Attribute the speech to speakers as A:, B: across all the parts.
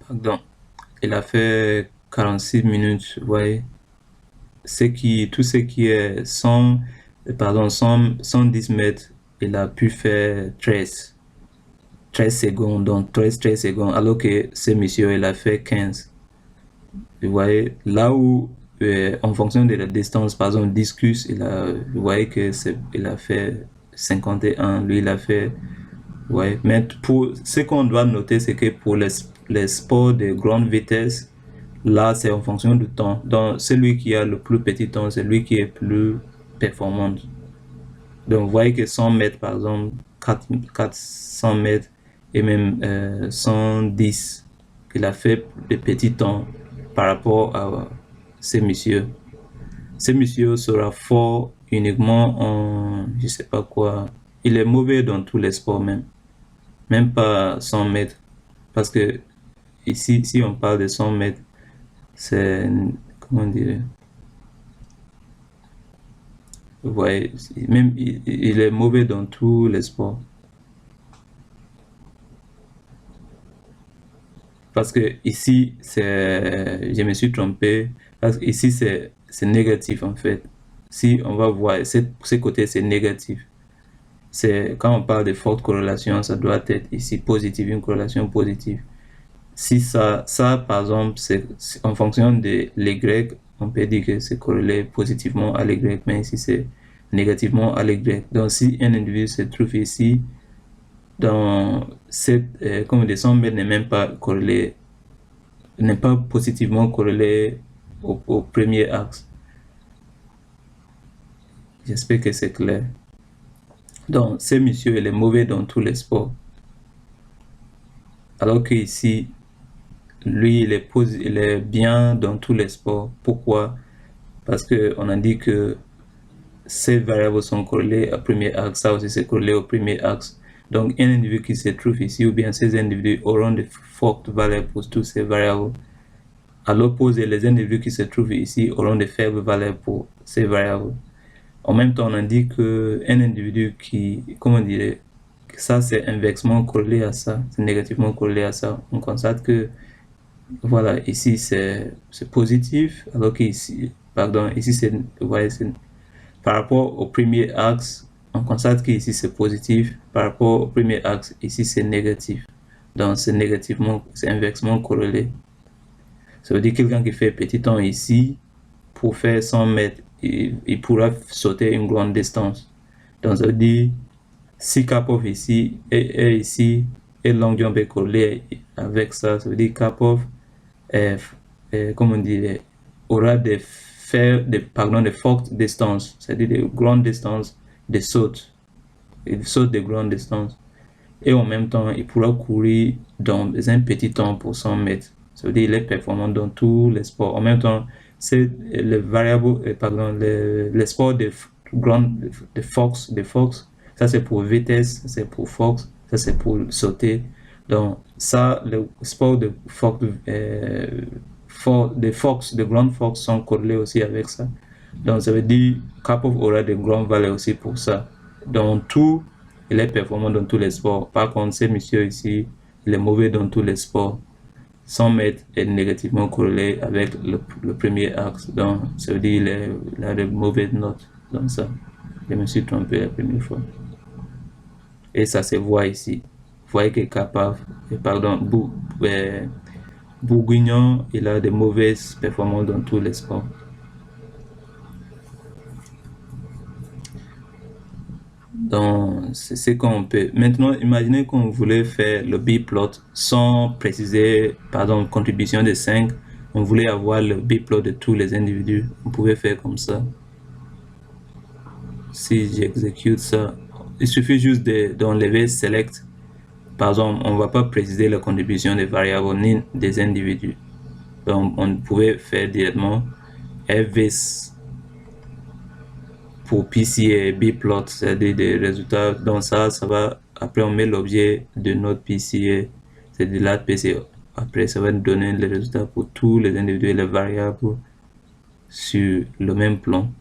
A: Donc, il a fait 46 minutes, vous voyez. Tout ce qui est 110 mètres, il a pu faire 13 secondes, donc 13 secondes, alors que ce monsieur, il a fait 15. Vous voyez, là où, en fonction de la distance, par exemple, discus, vous voyez que il a fait 51, lui, il a fait, ouais. Mais pour ce qu'on doit noter, c'est que pour les sports de grande vitesse, là, c'est en fonction du temps. Donc, celui qui a le plus petit temps, c'est lui qui est plus performant. Donc, vous voyez que 100 mètres, par exemple, 400 mètres et même 110, il a fait de petits temps par rapport à ces messieurs. Ces messieurs sera fort uniquement en, je sais pas quoi. Il est mauvais dans tous les sports même. Même pas 100 mètres. Parce que ici, si on parle de 100 mètres, c'est, comment dire, vous voyez, même il est mauvais dans tous les sports. Parce que ici, je me suis trompé. Parce que ici, c'est négatif en fait. Si on va voir, ce côté, c'est négatif. Quand on parle de forte corrélation, ça doit être ici positif, une corrélation positive. Si ça par exemple, en fonction de l'Y, on peut dire que c'est corrélé positivement à l'Y, mais ici, c'est négativement à l'Y. Donc, si un individu se trouve ici, dans cette, comme des 100 mètres n'est même pas corrélé, n'est pas positivement corrélé au premier axe. J'espère que c'est clair. Donc, ce monsieur, il est mauvais dans tous les sports. Alors que ici, lui, il est bien dans tous les sports. Pourquoi? Parce qu'on a dit que ces variables sont corrélées au premier axe. Ça aussi, c'est corrélé au premier axe. Donc, un individu qui se trouve ici, ou bien ces individus auront de fortes valeurs pour toutes ces variables. À l'opposé, les individus qui se trouvent ici auront de faibles valeurs pour ces variables. En même temps, on a dit qu'un individu qui, comment dire, ça c'est inversement corrélé à ça, c'est négativement corrélé à ça. On constate que, voilà, ici c'est positif, alors qu'ici, pardon, ici c'est, ouais, par rapport au premier axe, on constate qu'ici c'est positif, par rapport au premier axe, ici c'est négatif. Donc c'est inversement corrélé. Ça veut dire que quelqu'un qui fait petit temps ici, pour faire 100 mètres, il pourra sauter une grande distance. Donc ça veut dire, si Karpov ici est ici, et long jump est collé avec ça, ça veut dire Karpov comment dire, aura de fortes distances, c'est-à-dire de grandes distances de sautes. Il saute de grandes distances. Et en même temps, il pourra courir dans un petit temps pour 100 mètres. Ça veut dire qu'il est performant dans tous les sports. En même temps, c'est les variables, pardon, les sports de force, ça c'est pour vitesse, ça c'est pour force, ça c'est pour sauter. Donc ça, les sports de force, de grande force sont corrélés aussi avec ça. Donc ça veut dire Karpov aura de grandes valeurs aussi pour ça. Donc tout, il est performant dans tous les sports. Par contre, ce monsieur ici, il est mauvais dans tous les sports. 100 mètres est négativement corrélé avec le premier axe. Donc, ça veut dire qu'il a de mauvaises notes dans ça. Je me suis trompé la première fois. Et ça se voit ici. Vous voyez que Bourguignon, il a de mauvaises performances dans tous les sports. Donc, c'est ce qu'on peut. Maintenant, imaginez qu'on voulait faire le B-plot sans préciser, pardon, contribution de 5. On voulait avoir le B-plot de tous les individus. On pouvait faire comme ça. Si j'exécute ça, il suffit juste d'enlever select. Par exemple, on ne va pas préciser la contribution des variables ni des individus. Donc, on pouvait faire directement fvis pour PC et bplot, c'est-à-dire des résultats. Donc ça va, après on met l'objet de notre PCA, c'est de la PC. Après ça va nous donner les résultats pour tous les individus et les variables sur le même plan.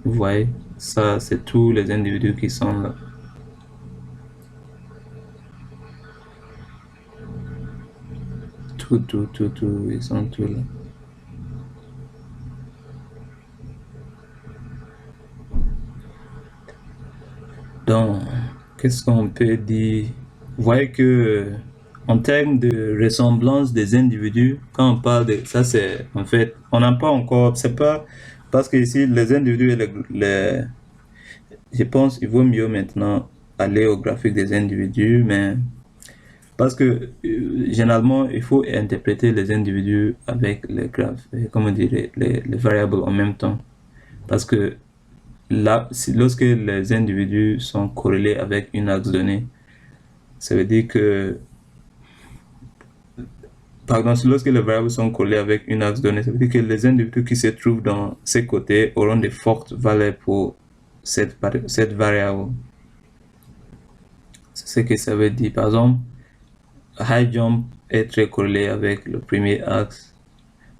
A: Vous voyez. Ça, c'est tous les individus qui sont là. Tout, ils sont tous là. Donc, qu'est-ce qu'on peut dire? Vous voyez que en termes de ressemblance des individus, quand on parle de ça, c'est en fait, on n'a pas encore, c'est pas parce que ici les individus et je pense qu'il vaut mieux maintenant aller au graphique des individus, mais parce que généralement il faut interpréter les individus avec les graphes, comment dire, les variables en même temps, parce que là, lorsque les individus sont corrélés avec une axe donnée, ça veut dire que, pardon, lorsque les variables sont collées avec une axe donnée, ça veut dire que les individus qui se trouvent dans ces côtés auront de fortes valeurs pour cette variable. C'est ce que ça veut dire. Par exemple, high jump est très corrélé avec le premier axe.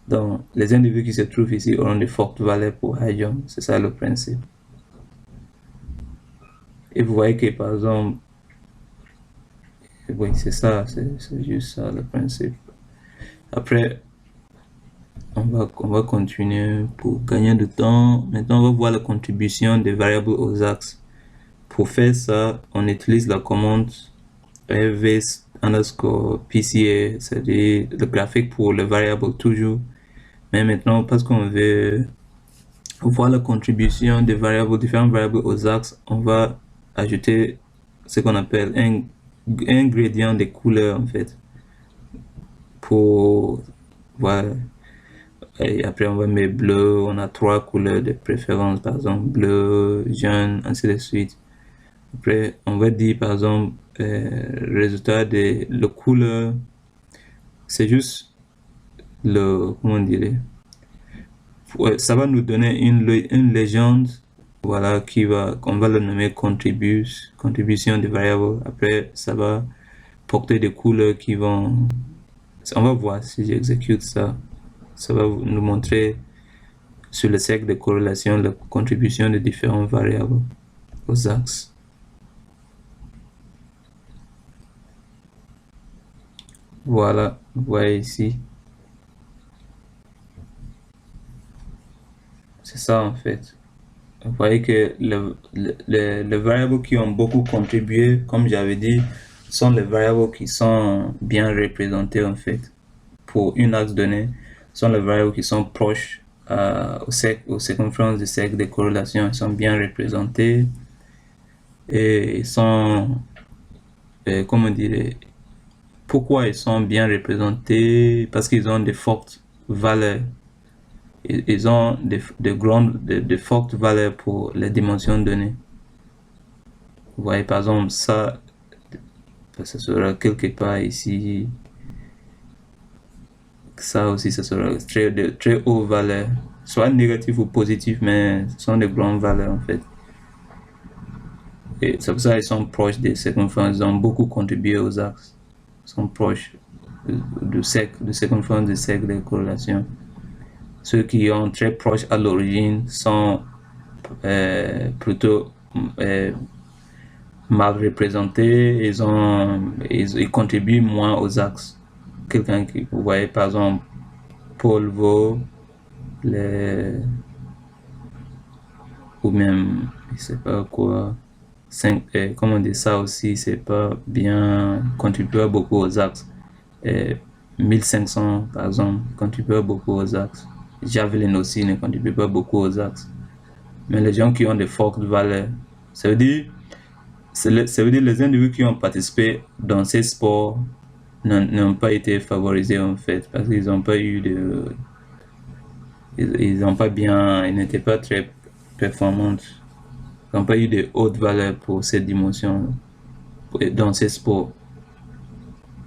A: Donc, les individus qui se trouvent ici auront de fortes valeurs pour high jump. C'est ça le principe. Et vous voyez que, par exemple, oui, c'est ça, c'est juste ça le principe. Après, on va continuer pour gagner du temps. Maintenant, on va voir la contribution des variables aux axes. Pour faire ça, on utilise la commande rv underscore pca, c'est-à-dire le graphique pour les variables toujours. Mais maintenant, parce qu'on veut voir la contribution des variables, différentes variables aux axes, on va ajouter ce qu'on appelle un gradient des couleurs en fait. Pour voilà. Et après on va mettre bleu, on a 3 couleurs de préférence, par exemple bleu, jaune, ainsi de suite. Après on va dire par exemple résultat de la couleur, c'est juste le, comment dire, ça va nous donner une légende, voilà, qu'on va le nommer contribution de variables. Après ça va porter des couleurs qui vont, on va voir si j'exécute ça, ça va nous montrer sur le cercle de corrélation la contribution de différentes variables aux axes. Voilà, vous voyez ici. C'est ça en fait. Vous voyez que les variables qui ont beaucoup contribué, comme j'avais dit, sont les variables qui sont bien représentées en fait. Pour une axe donné, sont les variables qui sont proches aux circonférences du cercle de corrélation. Elles sont bien représentées et ils sont, comment dire, pourquoi ils sont bien représentés? Parce qu'ils ont de fortes valeurs. Ils ont de fortes valeurs pour les dimensions données. Vous voyez par exemple ça sera quelque part ici. Ça aussi, ça sera de très haute valeur, soit négatif ou positif, mais ce sont de grandes valeurs en fait. Et c'est pour ça qu'ils sont proches des circonférences, ils ont beaucoup contribué aux axes. Ils sont proches de circonférence du cercle de corrélation. Ceux qui sont très proches à l'origine sont plutôt mal représentés, ils contribuent moins aux axes. Quelqu'un qui, vous voyez par exemple, Paul Vaux, ou même, je sais pas quoi, comment on dit ça aussi, c'est pas bien, contribué beaucoup aux axes. 1500 par exemple, contribuent beaucoup aux axes. Javelin aussi ne contribue pas beaucoup aux axes. Mais les gens qui ont de fortes valeurs, ça veut dire les individus qui ont participé dans ces sports n'ont pas été favorisés en fait, parce qu'ils n'ont pas eu de, ils n'ont pas bien, ils n'étaient pas très performants, ils n'ont pas eu de hautes valeurs pour cette dimension dans ces sports.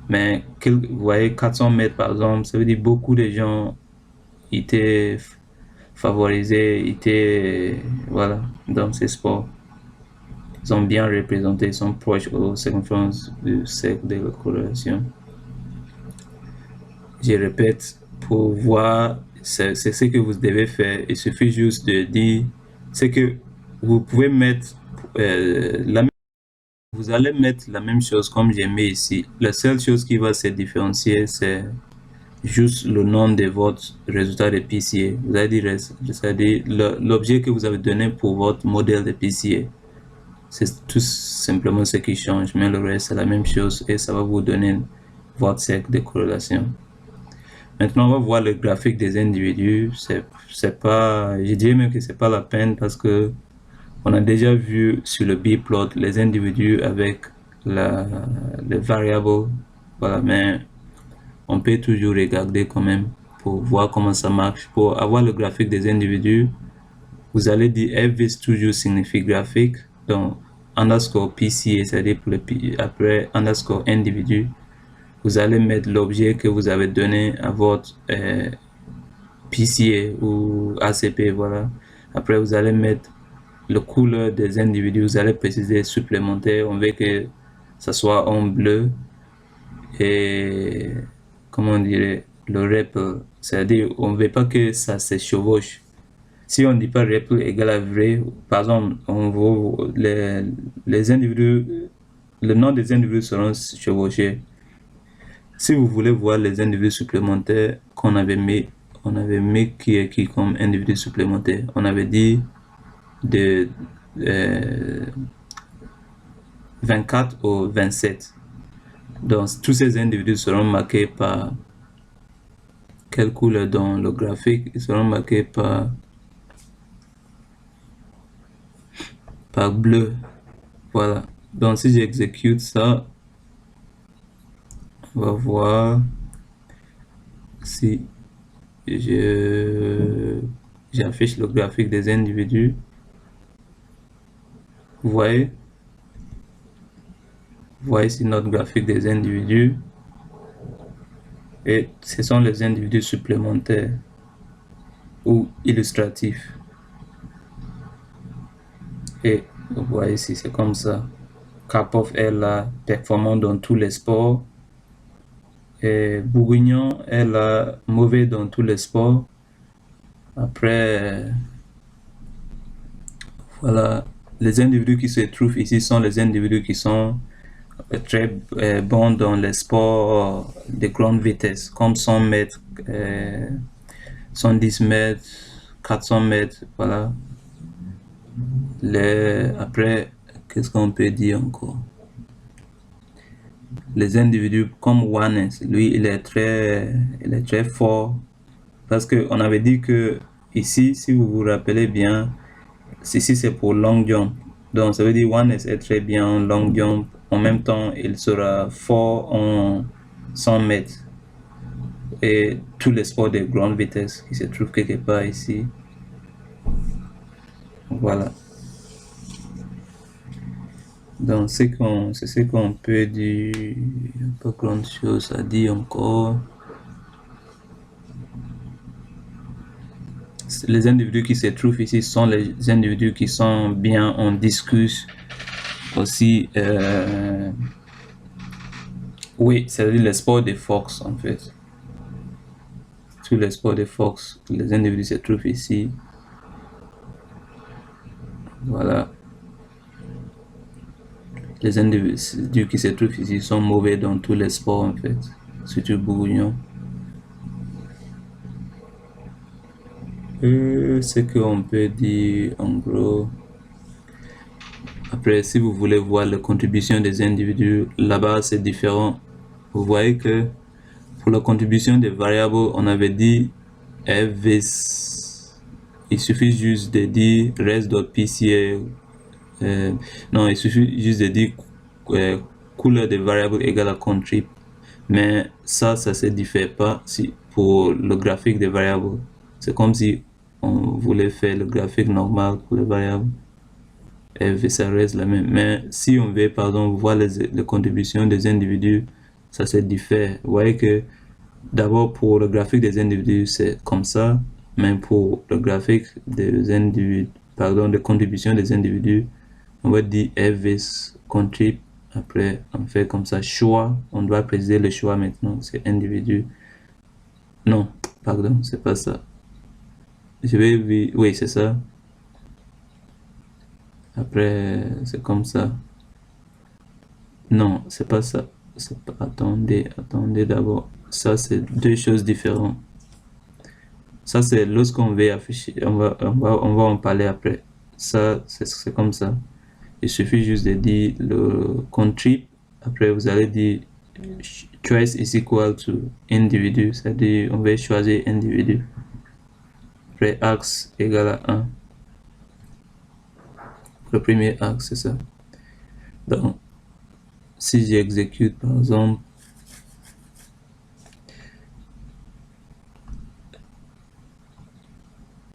A: Mais vous voyez 400 mètres par exemple, ça veut dire beaucoup de gens étaient favorisés, étaient voilà, dans ces sports. Ils sont bien représentés, ils sont proches aux circonférences du cercle de la corrélation. Je répète, pour voir, c'est ce que vous devez faire. Il suffit juste de dire ce que vous pouvez mettre vous allez mettre la même chose comme j'ai mis ici. La seule chose qui va se différencier, c'est juste le nom de votre résultat de PCA. Vous allez dire, c'est-à-dire l'objet que vous avez donné pour votre modèle de PCA. C'est tout simplement ce qui change, mais le reste c'est la même chose et ça va vous donner votre cercle de corrélation. Maintenant, on va voir le graphique des individus. C'est pas, je dirais même que c'est pas la peine parce que on a déjà vu sur le B-plot les individus avec les variables. Voilà, mais on peut toujours regarder quand même pour voir comment ça marche. Pour avoir le graphique des individus, vous allez dire fvis toujours signifie graphique, donc underscore PCA, c'est-à-dire pour le après underscore individu, vous allez mettre l'objet que vous avez donné à votre PCA ou ACP, voilà. Après, vous allez mettre le couleur des individus, vous allez préciser supplémentaire, on veut que ça soit en bleu et comment on dirait le ripple, c'est-à-dire on veut pas que ça se chevauche. Si on dit pas ripple égale à vrai, par exemple, on veut les individus, le nom des individus seront chevauchés. Si vous voulez voir les individus supplémentaires qu'on avait mis, on avait mis qui comme individu supplémentaire. On avait dit de 24 au 27. Donc tous ces individus seront marqués par quelle couleur dans le graphique? Ils seront marqués par bleu. Voilà. Donc si j'exécute ça, on va voir si j'affiche le graphique des individus. Vous voyez ici notre graphique des individus. Et ce sont les individus supplémentaires ou illustratifs. Et vous voyez ici, c'est comme ça. Karpov est là, performant dans tous les sports. Et Bourguignon est là, mauvais dans tous les sports. Après, voilà, les individus qui se trouvent ici sont les individus qui sont très bons dans les sports de grande vitesse, comme 100 mètres, 110 mètres, 400 mètres, voilà. Après, qu'est-ce qu'on peut dire encore? Les individus comme Wannes, lui, il est très fort parce que on avait dit que ici, si vous vous rappelez bien, ici c'est pour long jump. Donc ça veut dire Wannes est très bien en long jump. En même temps, il sera fort en 100 mètres et tous les sports de grande vitesse qui se trouvent quelque part ici. Voilà. Donc c'est ce qu'on peut dire, pas grand chose à dire encore. Les individus qui se trouvent ici sont les individus qui sont bien en discus aussi. Oui, c'est-à-dire les sports de Fox en fait. Tous les sports de Fox, les individus se trouvent ici. Voilà. Les individus qui se trouvent ici sont mauvais dans tous les sports en fait, surtout Bourguignon. Ce qu'on peut dire en gros. Après, si vous voulez voir la contribution des individus, là-bas c'est différent. Vous voyez que pour la contribution des variables, on avait dit fvis. Il suffit juste de dire res.pca. Non, il suffit juste de dire couleur des variables égale à contrib. Mais ça se diffère pas si pour le graphique des variables. C'est comme si on voulait faire le graphique normal pour les variables. Et ça reste la même. Mais si on veut, pardon, voir les contributions des individus, ça se diffère. Vous voyez que d'abord pour le graphique des individus, c'est comme ça. Mais pour le graphique des individus, pardon, de contribution des individus, on va dire fvis contrib. Après, on fait comme ça, choix. On doit préciser le choix maintenant. C'est individu. Non, pardon, c'est pas ça. Oui, c'est ça. Après, c'est comme ça. Non, c'est pas ça. Attendez d'abord. Ça, c'est deux choses différentes. Ça, c'est lorsqu'on veut afficher. On va en parler après. Ça, c'est comme ça. Il suffit juste de dire le contrib. Après, vous allez dire choice is equal to individu. C'est-à-dire, on va choisir individu. Après, axe égale à 1. Le premier axe, c'est ça. Donc, si j'exécute, par exemple,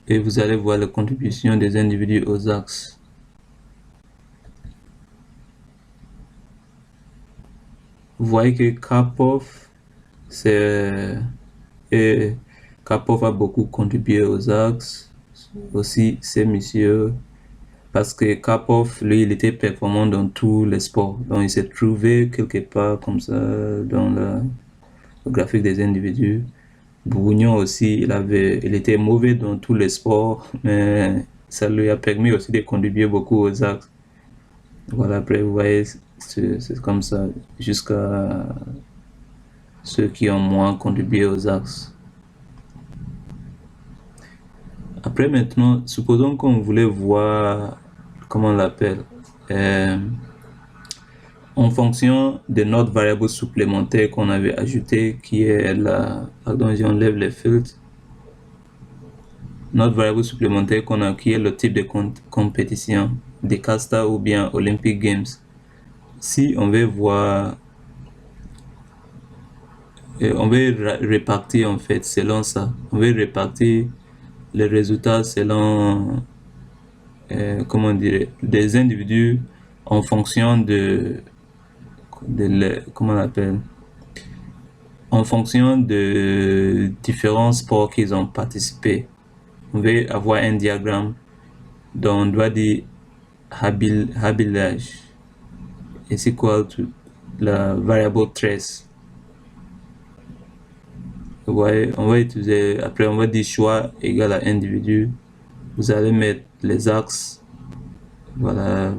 A: et vous allez voir la contribution des individus aux axes. Vous voyez que Karpov, Karpov a beaucoup contribué aux axes. Aussi, c'est monsieur, parce que Karpov, lui, il était performant dans tous les sports. Donc, il s'est trouvé quelque part comme ça dans le graphique des individus. Bourgnon aussi, il était mauvais dans tous les sports, mais ça lui a permis aussi de contribuer beaucoup aux axes. Voilà, après, vous voyez, c'est comme ça, jusqu'à ceux qui ont moins contribué aux axes. Après, maintenant, supposons qu'on voulait voir, comment on l'appelle, en fonction de notre variable supplémentaire qu'on avait ajouté, qui est la, pardon, j'enlève les filtres, notre variable supplémentaire qu'on a, qui est le type de compétition, des Casta ou bien Olympic Games. Si on veut voir, on veut répartir en fait selon ça, on veut répartir les résultats selon, comment dire, des individus en fonction de comment on appelle, en fonction de différents sports qu'ils ont participé. On veut avoir un diagramme dont on doit dire habilage is equal to la variable trace. Vous voyez, on va utiliser, après on va dire choix égal à individu. Vous allez mettre les axes, voilà,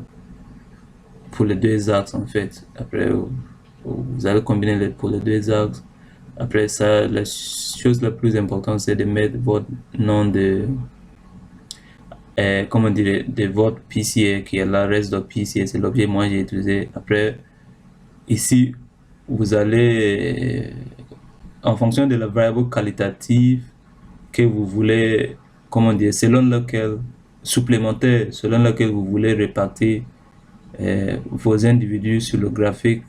A: pour les deux axes en fait. Après, vous allez combiner pour les deux axes. Après ça, la chose la plus importante, c'est de mettre votre nom de, comment dire, de votre PCA, qui est la reste de PCA, c'est l'objet moi j'ai utilisé. Après, ici, vous allez, en fonction de la variable qualitative que vous voulez, comment dire, selon laquelle, supplémentaire, selon laquelle vous voulez répartir vos individus sur le graphique,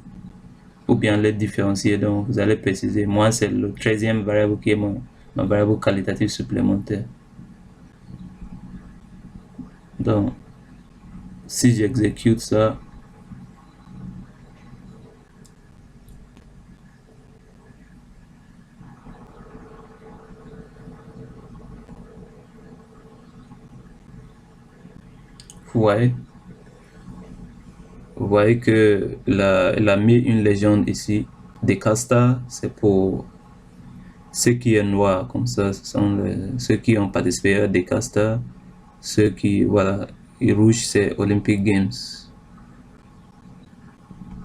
A: ou bien les différencier. Donc, vous allez préciser, moi, c'est le 13e variable qui est ma variable qualitative supplémentaire. Donc, si j'exécute ça, vous voyez que elle a mis une légende ici. Des Casta, c'est pour ceux qui est noir, comme ça, ce sont ceux qui ont participé à des Casta. Ceux qui, voilà, et rouge, c'est Olympic Games.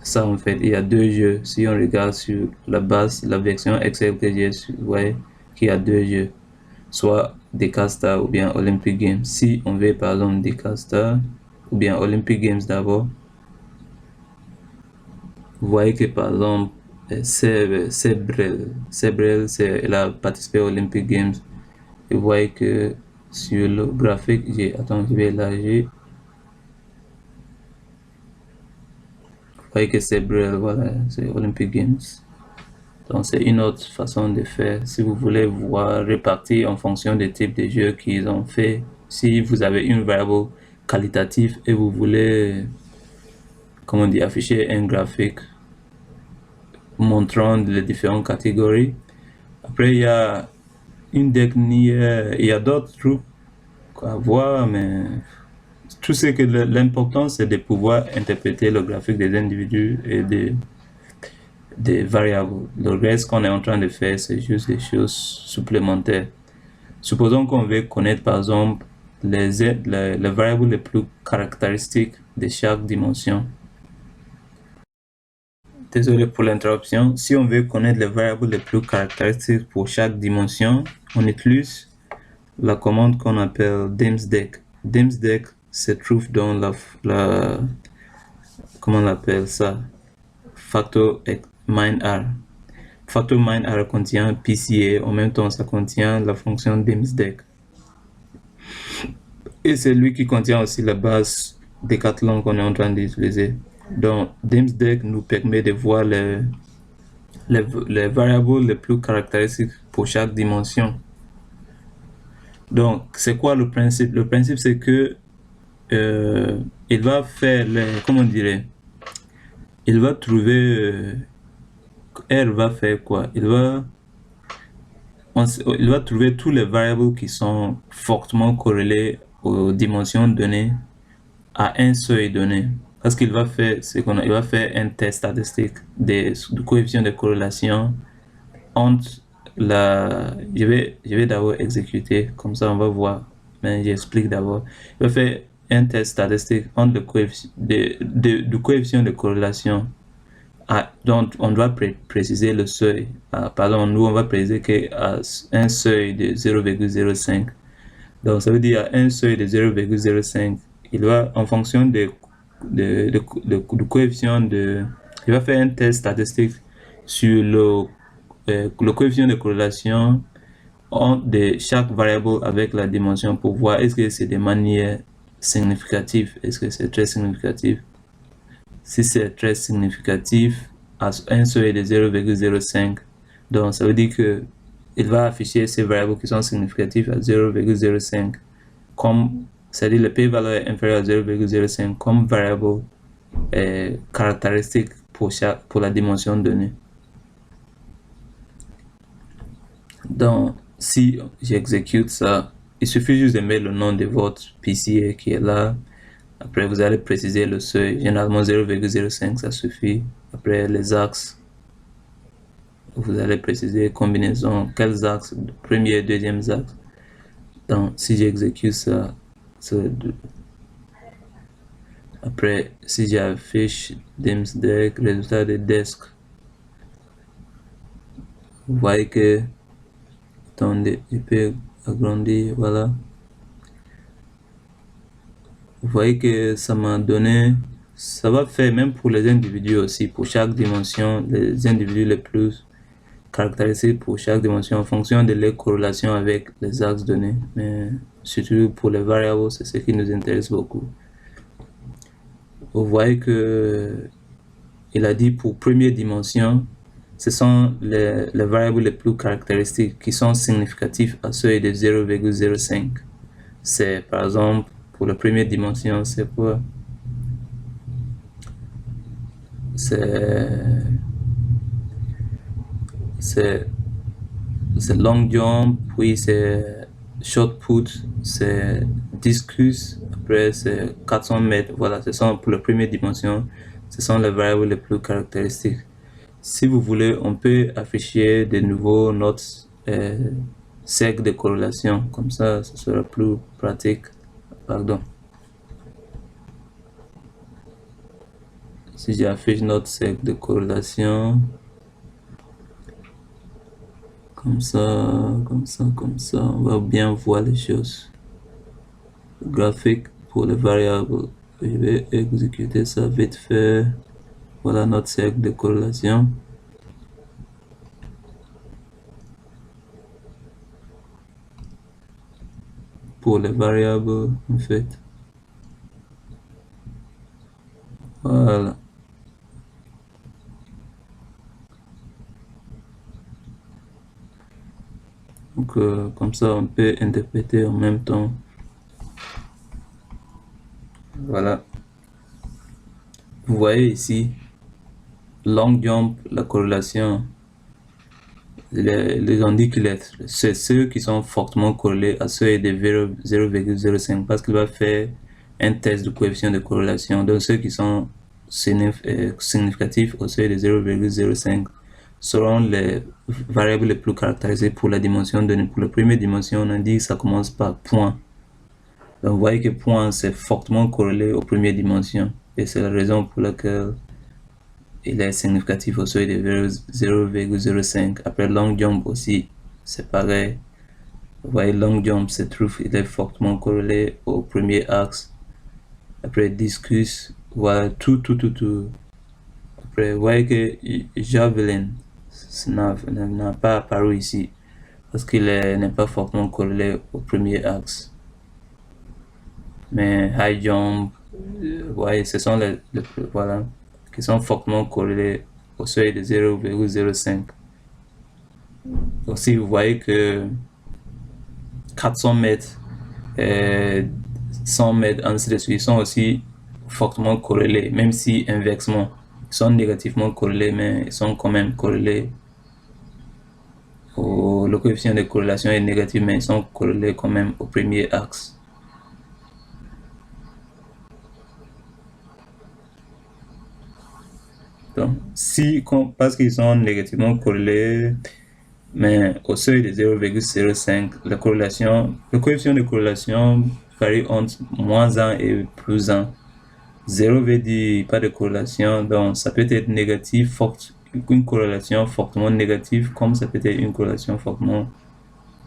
A: Ça, en fait, il y a deux jeux. Si on regarde sur la base, la version Excel que j'ai, vous voyez qu'il y a deux jeux. Soit des Casta ou bien Olympic Games. Si on veut, par exemple, des Casta ou bien Olympic Games d'abord, vous voyez que, par exemple, Sebrel, elle a participé aux Olympic Games. Et vous voyez que sur le graphique, je vais élargir. Vous voyez que Sebrel, voilà, c'est Olympic Games. Donc c'est une autre façon de faire. Si vous voulez voir répartir en fonction des types de jeux qu'ils ont fait, si vous avez une variable qualitative et vous voulez, comment dire, afficher un graphique montrant les différentes catégories. Après, il y a une dernière, il y a d'autres trucs à voir, mais tout ce que l'important, c'est de pouvoir interpréter le graphique des individus et des variables. Le reste qu'on est en train de faire, c'est juste des choses supplémentaires. Supposons qu'on veut connaître, par exemple, les variables les plus caractéristiques de chaque dimension. Désolé pour l'interruption. Si on veut connaître les variables les plus caractéristiques pour chaque dimension, on utilise la commande qu'on appelle dimsdec. Dimsdec se trouve dans comment on appelle ça? Factor minr. Factor minr contient PCA, en même temps ça contient la fonction dimsdec. Et c'est lui qui contient aussi la base Decathlon qu'on est en train d'utiliser. Donc dimsdec nous permet de voir les variables les plus caractéristiques pour chaque dimension. Donc, c'est quoi le principe? Le principe, c'est que il va faire, comment on dirait, il va trouver, R va faire quoi? Il va trouver tous les variables qui sont fortement corrélés aux dimensions données à un seuil donné. Parce qu'il va faire, il va faire un test statistique du coefficient de corrélation entre je vais d'abord exécuter, comme ça on va voir, mais j'explique d'abord. Il va faire un test statistique entre le coefficient du coefficient de corrélation. Donc on doit préciser le seuil. Pardon, nous on va préciser qu'à un seuil de 0,05. Donc ça veut dire à un seuil de 0,05, il va, en fonction du coefficient il va faire un test statistique sur le coefficient de corrélation de chaque variable avec la dimension pour voir est-ce que c'est de manière significative, est-ce que c'est très significatif. Si c'est très significatif à un seuil de 0,05, donc ça veut dire que il va afficher ces variables qui sont significatives à 0,05 comme, c'est-à-dire le p-valeur est inférieur à 0,05 comme variable caractéristique pour la dimension donnée. Donc, si j'exécute ça, il suffit juste de mettre le nom de votre PCA qui est là. Après, vous allez préciser le seuil. Généralement, 0,05, ça suffit. Après, les axes, vous allez préciser combinaison, quels axes, premier et deuxième axe. Donc, si j'exécute ça, après, si j'affiche dimsdec, résultat de desk, vous voyez que, attendez, je peux agrandir, voilà. Vous voyez que ça m'a donné, ça va faire même pour les individus aussi, pour chaque dimension, les individus les plus caractéristiques pour chaque dimension en fonction de leur corrélation avec les axes donnés. Mais surtout pour les variables, c'est ce qui nous intéresse beaucoup. Vous voyez que il a dit pour première dimension, ce sont les variables les plus caractéristiques qui sont significatives à seuil de 0,05. C'est par exemple pour la première dimension, c'est quoi? C'est long jump, puis c'est short put, c'est discus, après c'est 400 mètres. Voilà, ce sont pour la première dimension, ce sont les variables les plus caractéristiques. Si vous voulez, on peut afficher de nouveau notre cercle de corrélation, comme ça, ce sera plus pratique. Pardon. Si j'affiche notre cercle de corrélation, comme ça, comme ça, comme ça, on va bien voir les choses. Le graphique pour les variables, je vais exécuter ça vite fait. Voilà notre cercle de corrélation. Pour les variables, en fait. Voilà. Donc, comme ça, on peut interpréter en même temps. Voilà. Vous voyez ici, long jump, la corrélation. Les indices, c'est ceux qui sont fortement corrélés à ceux de 0,05 parce qu'il va faire un test de coefficient de corrélation. Donc, ceux qui sont significatifs au seuil de 0,05 seront les variables les plus caractérisées pour la dimension donnée. Pour la première dimension, on a dit que ça commence par point. Donc vous voyez que point c'est fortement corrélé aux premières dimensions et c'est la raison pour laquelle il est significatif au seuil de 0,05. Après long jump aussi c'est pareil. Vous voyez long jump se trouve, il est fortement corrélé au premier axe. Après discus, voilà tout. Après vous voyez que javelin n'a pas apparu ici parce qu'il n'est pas fortement corrélé au premier axe. Mais high jump, ouais, ce sont les voilà, qui sont fortement corrélés au seuil de 0,05. Aussi, vous voyez que 400 mètres et 100 mètres, ainsi de suite, sont aussi fortement corrélés, même si inversement, ils sont négativement corrélés, mais ils sont quand même corrélés. Le coefficient de corrélation est négatif, mais ils sont corrélés quand même au premier axe. Donc, parce qu'ils sont négativement corrélés, mais au seuil de 0,05, le coefficient de corrélation varie entre -1 et +1. 0 veut dire pas de corrélation, donc ça peut être négatif, une corrélation fortement négative, comme ça peut être une corrélation fortement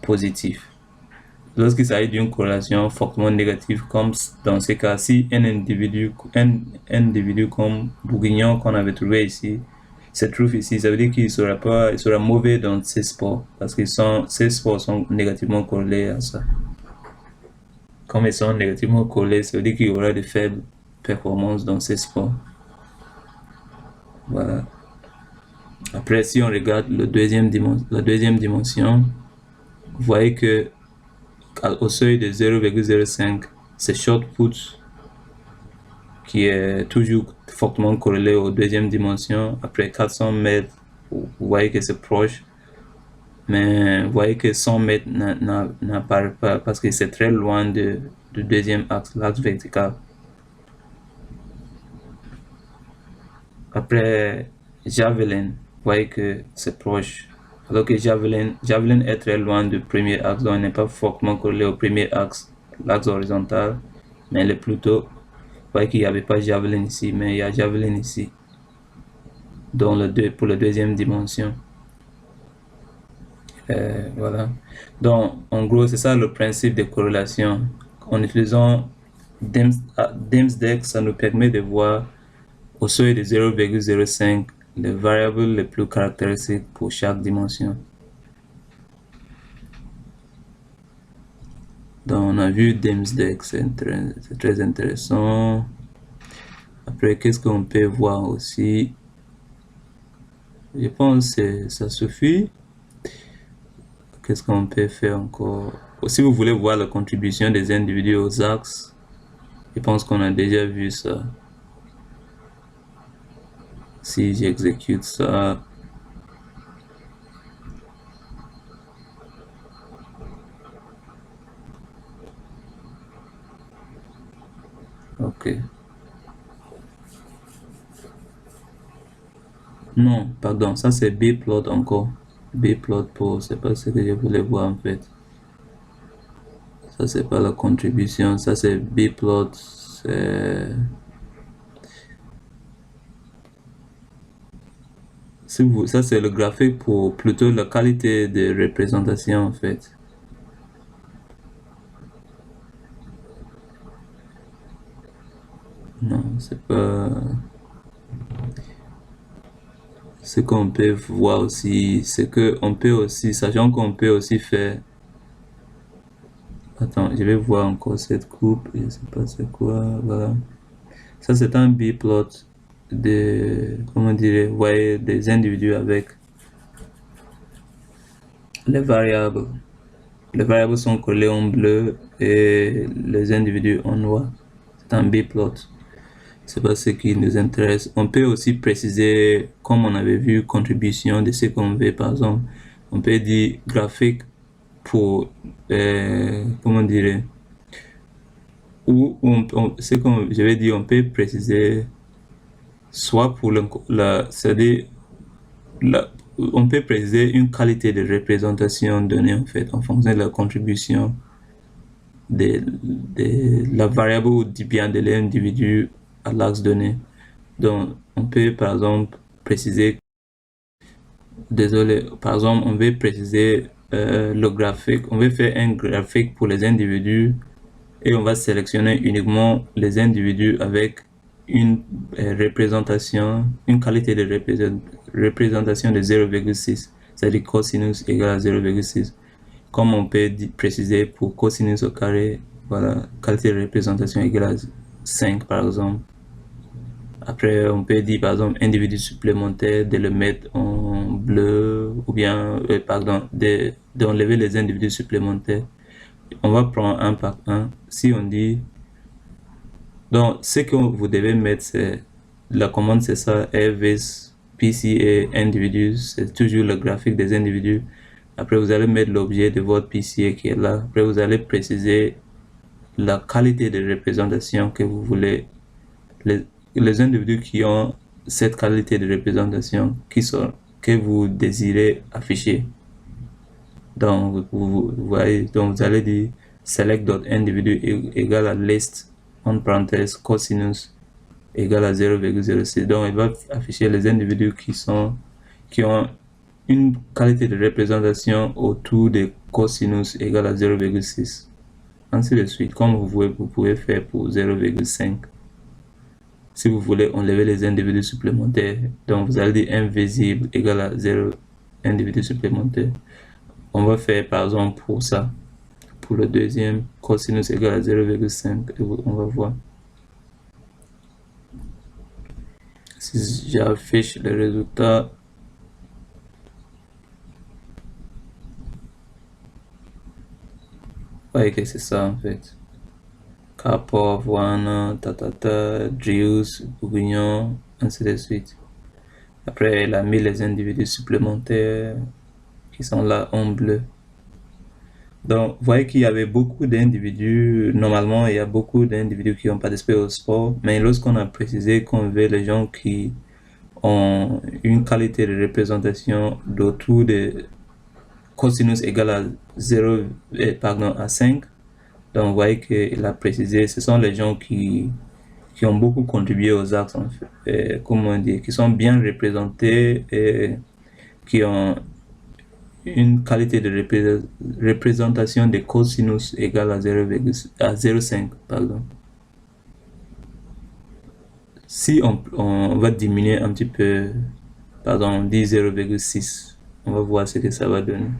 A: positive. Lorsqu'il s'agit d'une corrélation fortement négative, comme dans ce cas, si un individu comme Bourguignon qu'on avait trouvé ici, se trouve ici, ça veut dire qu'il sera mauvais dans ces sports, parce que ces sports sont négativement corrélés à ça. Comme ils sont négativement corrélés, ça veut dire qu'il y aura de faibles performances dans ces sports. Voilà. Après, si on regarde la deuxième dimension, vous voyez que au seuil de 0,05, c'est short put qui est toujours fortement corrélé aux deuxième dimension. Après 400 mètres, vous voyez que c'est proche, mais vous voyez que 100 mètres n'apparaît pas parce que c'est très loin du deuxième axe, l'axe vertical. Après javelin, vous voyez que c'est proche. Alors que javelin est très loin du premier axe, donc il n'est pas fortement collé au premier axe, l'axe horizontal, mais il est plutôt, vous voyez qu'il n'y avait pas javelin ici, mais il y a javelin ici, pour la deuxième dimension. Voilà. Donc, en gros, c'est ça le principe de corrélation. En utilisant DIMSDEX, ça nous permet de voir au seuil de 0,05 les variables les plus caractéristiques pour chaque dimension. Donc on a vu DIMSDEX, c'est très intéressant. Après, qu'est-ce qu'on peut voir aussi? Je pense que ça suffit. Qu'est-ce qu'on peut faire encore? Si vous voulez voir la contribution des individus aux axes, je pense qu'on a déjà vu ça. Si j'exécute ça, ok. Non, pardon, ça c'est bplot encore. Bplot pour, c'est pas ce que je voulais voir en fait. Ça c'est pas la contribution, ça c'est bplot, ça c'est le graphique pour plutôt la qualité de représentation en fait. Non, c'est pas ce qu'on peut voir aussi, c'est que on peut aussi, sachant qu'on peut aussi faire. Attends, je vais voir encore cette coupe, je sais pas c'est quoi, voilà. Ça c'est un bplot de, comment dire, vous voyez des individus avec les variables. Les variables sont collées en bleu et les individus en noir. C'est un bplot. C'est pas ce qui nous intéresse. On peut aussi préciser, comme on avait vu, contribution de ce qu'on veut. Par exemple, on peut dire graphique pour, comment dire, ou ce qu'on, je vais dire, on peut préciser soit pour c'est-à-dire, on peut préciser une qualité de représentation donnée en fait en fonction de la contribution la variable ou bien de l'individu à l'axe donné. Donc, on peut par exemple préciser, par exemple, on veut préciser le graphique, on veut faire un graphique pour les individus et on va sélectionner uniquement les individus avec une représentation, une qualité de représentation de 0,6, c'est-à-dire cosinus égale à 0,6. Comme on peut préciser pour cosinus au carré, voilà, qualité de représentation égale à 5 par exemple. Après, on peut dire par exemple individu supplémentaire, de le mettre en bleu ou bien, pardon, d'enlever les individus supplémentaires. On va prendre un par un. Si on dit, donc ce que vous devez mettre, c'est la commande, c'est ça, rvis PCA individus, c'est toujours le graphique des individus. Après, vous allez mettre l'objet de votre PCA qui est là. Après, vous allez préciser la qualité de représentation que vous voulez. Les individus qui ont cette qualité de représentation que vous désirez afficher. Donc, vous voyez, donc vous allez dire select.individu égale à list, en parenthèse, cosinus égale à 0,06. Donc, il va afficher les individus qui ont une qualité de représentation autour de cosinus égale à 0,6. Ainsi de suite, comme vous pouvez faire pour 0,5. Si vous voulez enlever les individus supplémentaires, donc vous allez dire invisible égale à 0 individu supplémentaire. On va faire par exemple pour ça, pour le deuxième, cosinus égale à 0,5, on va voir. Si j'affiche le résultat, vous voyez que c'est ça en fait. Kapov, Wana, Tatata, Drius, Bourguignon, ainsi de suite. Après, il a mis les individus supplémentaires qui sont là en bleu. Donc, vous voyez qu'il y avait beaucoup d'individus. Normalement, il y a beaucoup d'individus qui ont participé au sport. Mais lorsqu'on a précisé qu'on veut les gens qui ont une qualité de représentation d'autour de cosinus égale à 0, pardon, à 5. Donc, vous voyez qu'il a précisé, ce sont les gens qui ont beaucoup contribué aux axes, en fait, comment dire, qui sont bien représentés et qui ont une qualité de représentation de cosinus égale à 0,5, pardon. Si on va diminuer un petit peu, pardon, on dit 0,6, on va voir ce que ça va donner.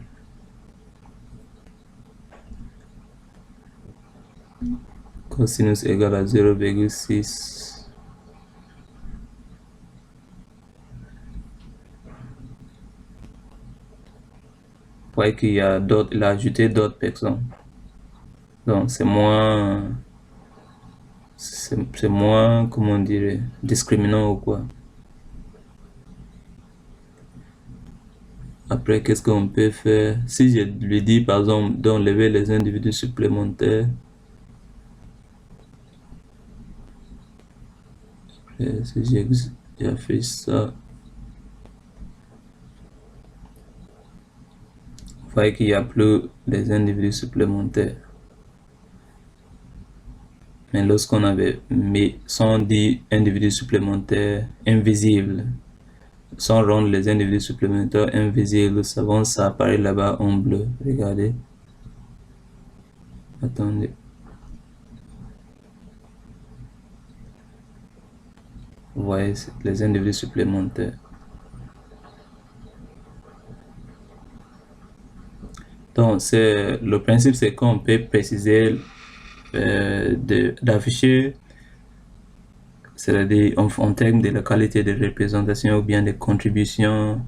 A: Cosinus égale à 0,6. Vous voyez qu'il y a d'autres, il a ajouté d'autres personnes. Donc c'est moins, comment dire, discriminant ou quoi. Après, qu'est-ce qu'on peut faire? Si je lui dis par exemple d'enlever les individus supplémentaires, si j'ai fait ça, vous voyez qu'il n'y a plus des individus supplémentaires. Mais lorsqu'on avait mis sans dire individus supplémentaires invisibles, sans rendre les individus supplémentaires invisibles, ça apparaît là-bas en bleu. Regardez. Attendez. Vous voyez les individus supplémentaires. Donc, le principe, c'est qu'on peut préciser d'afficher, c'est-à-dire en termes de la qualité de représentation ou bien de contribution.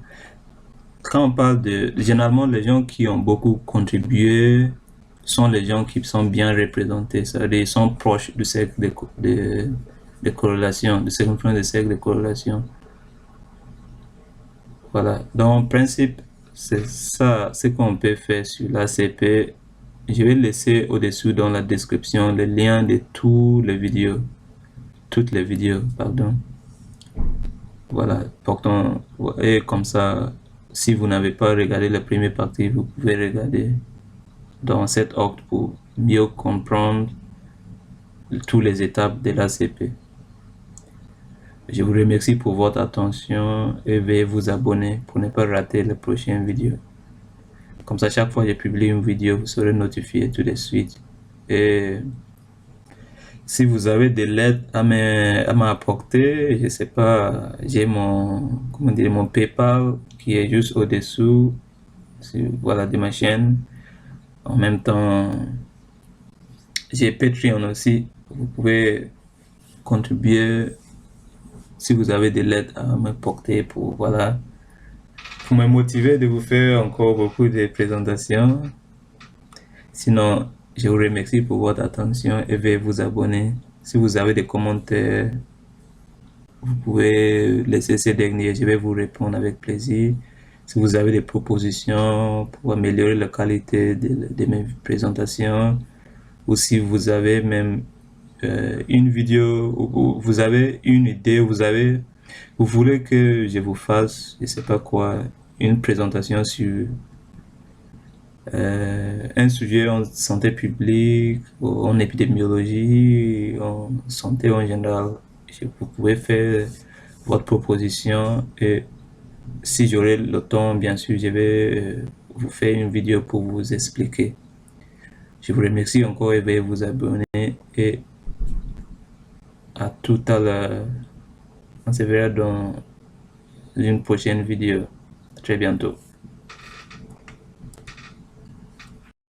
A: Quand on parle généralement, les gens qui ont beaucoup contribué sont les gens qui sont bien représentés, c'est-à-dire ils sont proches du cercle de corrélation, du circonférence de cercle de corrélation. Voilà, donc en principe, c'est ça ce qu'on peut faire sur l'ACP. Je vais laisser au-dessous dans la description le lien de toutes les vidéos, pardon. Voilà, pourtant, et comme ça, si vous n'avez pas regardé la première partie, vous pouvez regarder dans cet ordre pour mieux comprendre toutes les étapes de l'ACP. Je vous remercie pour votre attention et veuillez vous abonner pour ne pas rater les prochaines vidéos. Comme ça, chaque fois que je publie une vidéo, vous serez notifié tout de suite. Et si vous avez de l'aide à m'apporter, je sais pas, j'ai mon, comment dire, mon PayPal qui est juste au-dessous, voilà, de ma chaîne. En même temps, j'ai Patreon aussi. Vous pouvez contribuer si vous avez de l'aide à m'apporter pour, voilà, pour me motiver de vous faire encore beaucoup de présentations. Sinon, je vous remercie pour votre attention et veuillez vous abonner. Si vous avez des commentaires, vous pouvez laisser ces derniers, je vais vous répondre avec plaisir. Si vous avez des propositions pour améliorer la qualité de mes présentations, ou si vous avez même une vidéo, ou vous avez une idée, vous voulez que je vous fasse, je sais pas quoi, une présentation sur un sujet en santé publique, ou en épidémiologie, en santé en général, vous pouvez faire votre proposition et si j'aurai le temps, bien sûr, je vais vous faire une vidéo pour vous expliquer. Je vous remercie encore et veuillez vous abonner et à tout à l'heure. On se verra dans une prochaine vidéo. À très bientôt.